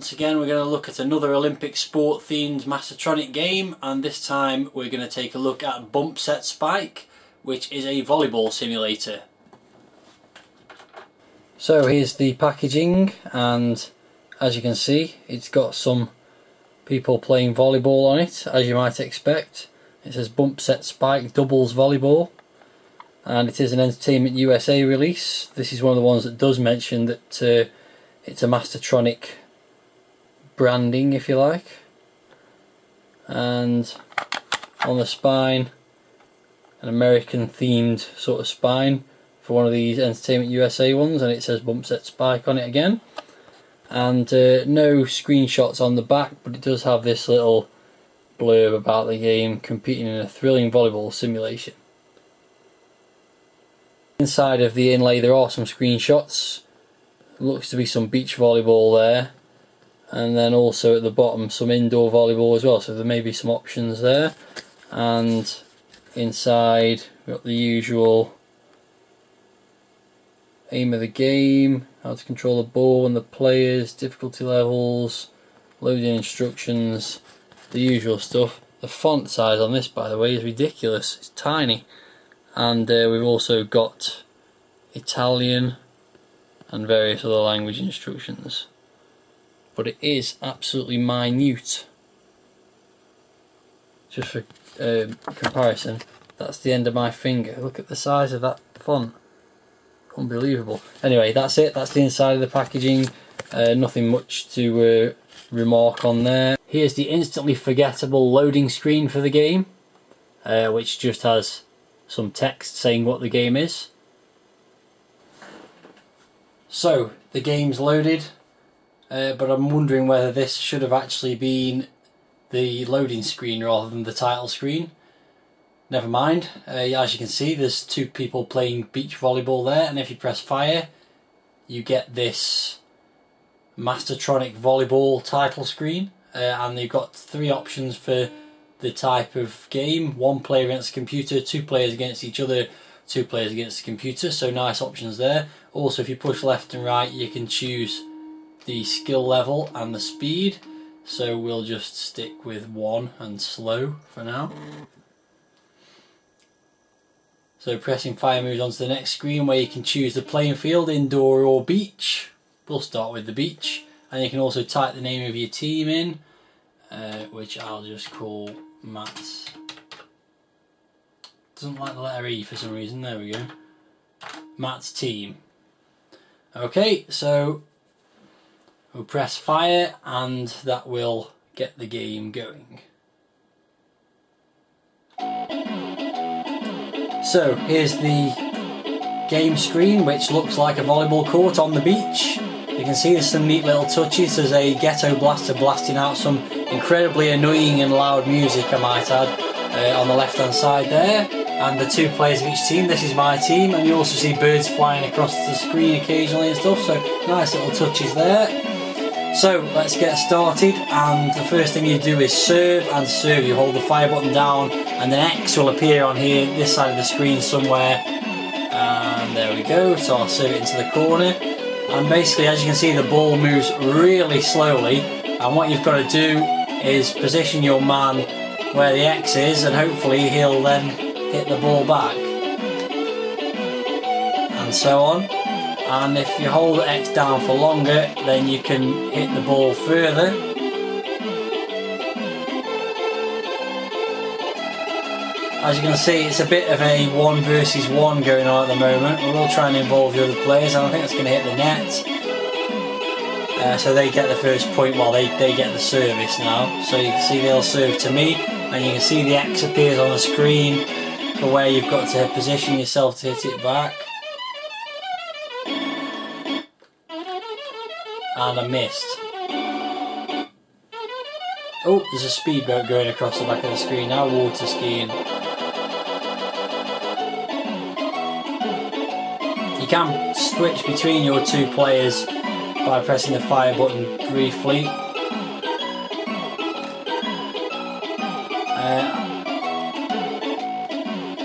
once again we're going to look at another Olympic sport themed Mastertronic game, and this time we're going to take a look at Bump Set Spike, which is a volleyball simulator. So here's the packaging, and as you can see it's got some people playing volleyball on it, as you might expect. It says Bump Set Spike Doubles Volleyball, and it is an Entertainment USA release. This is one of the ones that does mention that it's a Mastertronic branding, if you like. And on the spine, an American themed sort of spine for one of these Entertainment USA ones, and it says Bump Set Spike on it again. And no screenshots on the back, but it does have this little blurb about the game competing in a thrilling volleyball simulation. Inside of the inlay there are some screenshots. Looks to be some beach volleyball there, and then also at the bottom some indoor volleyball as well, so there may be some options there. And inside we've got the usual aim of the game, how to control the ball and the players, difficulty levels, loading instructions, the usual stuff. The font size on this, by the way, is ridiculous, it's tiny. And we've also got Italian and various other language instructions, but it is absolutely minute. Just for comparison, that's the end of my finger. Look at the size of that font, unbelievable. Anyway, that's it, that's the inside of the packaging. Nothing much to remark on there. Here's the instantly forgettable loading screen for the game, which just has some text saying what the game is. So the game's loaded, but I'm wondering whether this should have actually been the loading screen rather than the title screen. Never mind. As you can see, there's two people playing beach volleyball there, and if you press fire you get this Mastertronic volleyball title screen, and you've got three options for the type of game: one player against the computer, two players against each other, two players against the computer, so nice options there. Also, if you push left and right you can choose the skill level and the speed, so we'll just stick with 1 and slow for now. So pressing fire moves on to the next screen where you can choose the playing field, indoor or beach. We'll start with the beach, and you can also type the name of your team in, which I'll just call Matt's. Doesn't like the letter E for some reason, there we go. Matt's team. Okay, so we'll press fire and that will get the game going. So here's the game screen, which looks like a volleyball court on the beach. You can see there's some neat little touches. There's a ghetto blaster blasting out some incredibly annoying and loud music, I might add, on the left hand side there. And the two players of each team, this is my team, and you also see birds flying across the screen occasionally and stuff, so nice little touches there. So let's get started, and the first thing you do is serve, and serve you hold the fire button down and an X will appear on here, this side of the screen somewhere, and there we go. So I'll serve it into the corner, and basically as you can see the ball moves really slowly, and what you've got to do is position your man where the X is, and hopefully he'll then hit the ball back, and so on. And if you hold X down for longer then you can hit the ball further. As you can see, it's a bit of a 1 versus 1 going on at the moment. We will try and involve the other players, and I think that's going to hit the net. So they get the first point while they get the service now. So you can see they'll serve to me, and you can see the X appears on the screen for where you've got to position yourself to hit it back. And I missed. Oh, there's a speedboat going across the back of the screen now, water skiing. You can switch between your two players by pressing the fire button briefly.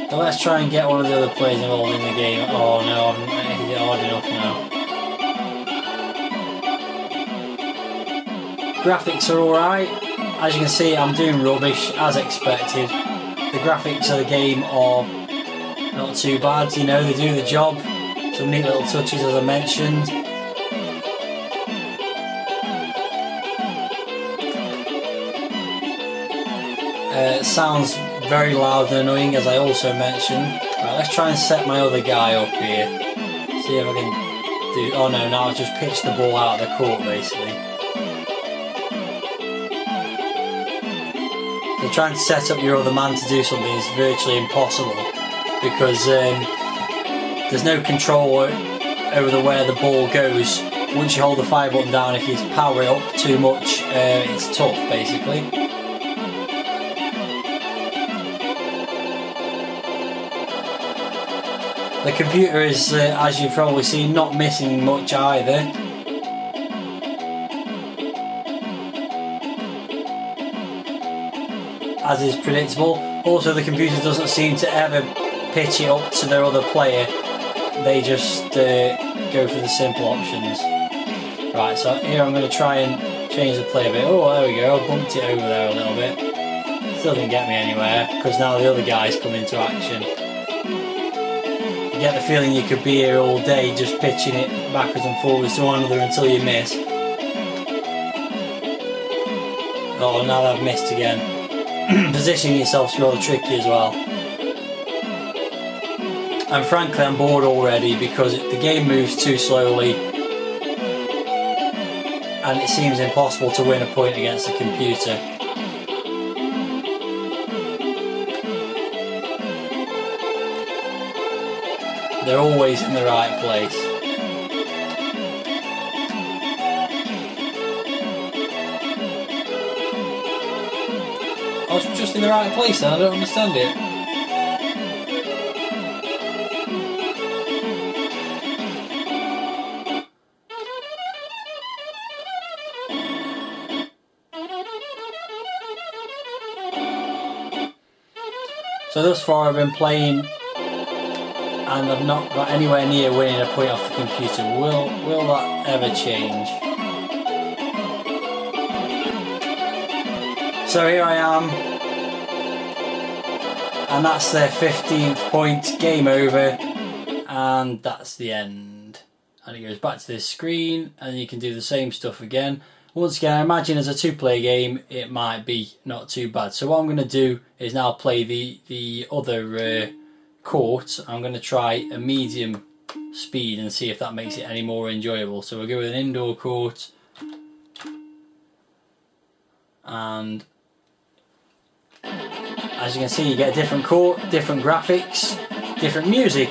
So let's try and get one of the other players involved in the game. Oh no, I haven't hit it hard enough now. Graphics are alright. As you can see, I'm doing rubbish, as expected. The graphics of the game are not too bad, you know, they do the job. Some neat little touches, as I mentioned. It sounds very loud and annoying, as I also mentioned. Right, let's try and set my other guy up here. See if I can do... Oh no, now I've just pitched the ball out of the court, basically. So trying to set up your other man to do something is virtually impossible, because there's no control over where the ball goes. Once you hold the fire button down, if you power it up too much, it's tough, basically. The computer is, as you've probably seen, not missing much either. As is predictable. Also, the computer doesn't seem to ever pitch it up to their other player. They just go for the simple options. Right, so here I'm going to try and change the play a bit. Oh, there we go, I bumped it over there a little bit. Still didn't get me anywhere, because now the other guy's come into action. You get the feeling you could be here all day just pitching it backwards and forwards to one another until you miss. Oh, now I've missed again. Positioning yourself's rather tricky as well. And frankly, I'm bored already because the game moves too slowly and it seems impossible to win a point against the computer. They're always in the right place. I was just in the right place and I don't understand it. So thus far I've been playing and I've not got anywhere near winning a point off the computer. Will that ever change? So here I am, and that's their 15th point, game over, and that's the end. And it goes back to this screen, and you can do the same stuff again. Once again, I imagine as a two-player game, it might be not too bad. So what I'm going to do is now play the other court. I'm going to try a medium speed and see if that makes it any more enjoyable. So we'll go with an indoor court, and as you can see, you get a different court, different graphics, different music.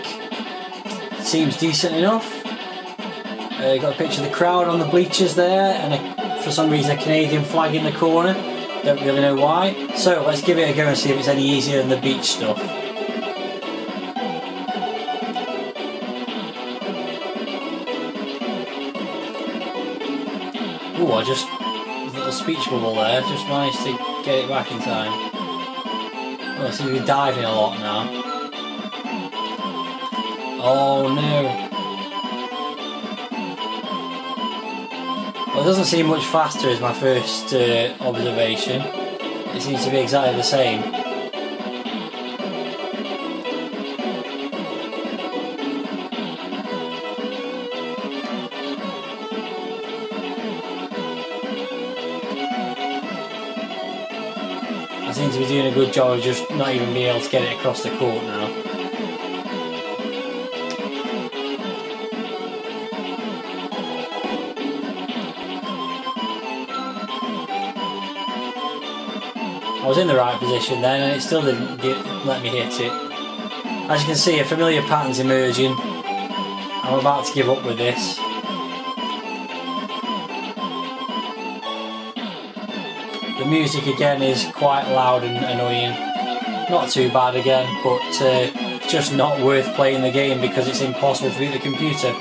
Seems decent enough. Got a picture of the crowd on the bleachers there, and for some reason a Canadian flag in the corner. Don't really know why. So let's give it a go and see if it's any easier than the beach stuff. Ooh, I just... a little speech bubble there, just managed to get it back in time. Oh, I seem to be diving a lot now. Oh no. Well, it doesn't seem much faster as my first observation. It seems to be exactly the same. I seem to be doing a good job of just not even being able to get it across the court now. I was in the right position then and it still didn't let me hit it. As you can see, a familiar pattern's emerging. I'm about to give up with this. The music again is quite loud and annoying. Not too bad again, but it's just not worth playing the game because it's impossible to beat the computer.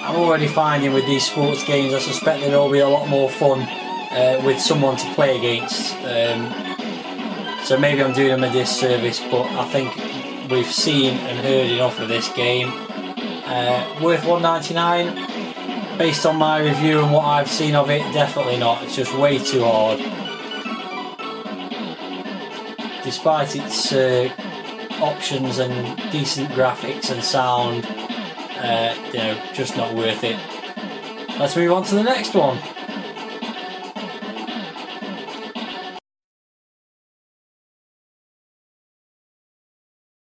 I'm already finding with these sports games, I suspect there'll be a lot more fun with someone to play against. So maybe I'm doing them a disservice, but I think we've seen and heard enough of this game. Worth $1.99? Based on my review and what I've seen of it, definitely not. It's just way too hard. Despite its options and decent graphics and sound, you know, just not worth it. Let's move on to the next one.